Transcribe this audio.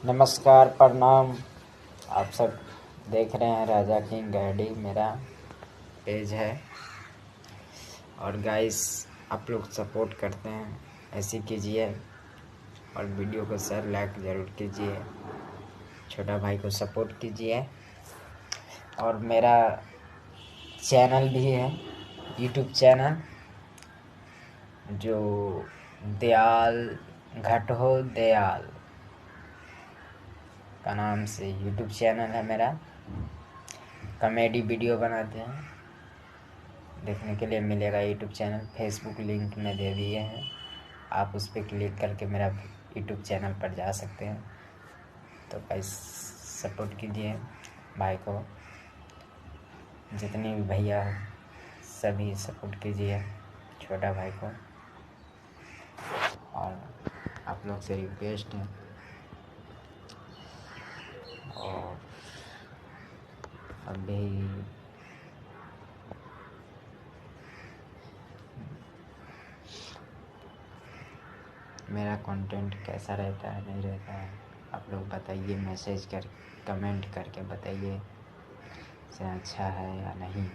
नमस्कार, प्रणाम। आप सब देख रहे हैं राजा किंग गैडी, मेरा पेज है। और गाइस, आप लोग सपोर्ट करते हैं, ऐसे कीजिए और वीडियो को शेयर लाइक ज़रूर कीजिए। छोटा भाई को सपोर्ट कीजिए। और मेरा चैनल भी है, यूट्यूब चैनल, जो दयाल घटहो दयाल का नाम से यूट्यूब चैनल है मेरा। कॉमेडी वीडियो बनाते हैं, देखने के लिए मिलेगा यूट्यूब चैनल। फेसबुक लिंक में दे दिए हैं, आप उस पर क्लिक करके मेरा यूट्यूब चैनल पर जा सकते हैं। तो गाइस, सपोर्ट कीजिए भाई को, जितने भी भैया सभी सपोर्ट कीजिए छोटा भाई को। और आप लोग से रिक्वेस्ट है, और अभी मेरा कंटेंट कैसा रहता है नहीं रहता है, आप लोग बताइए, मैसेज कर कमेंट करके बताइए से अच्छा है या नहीं।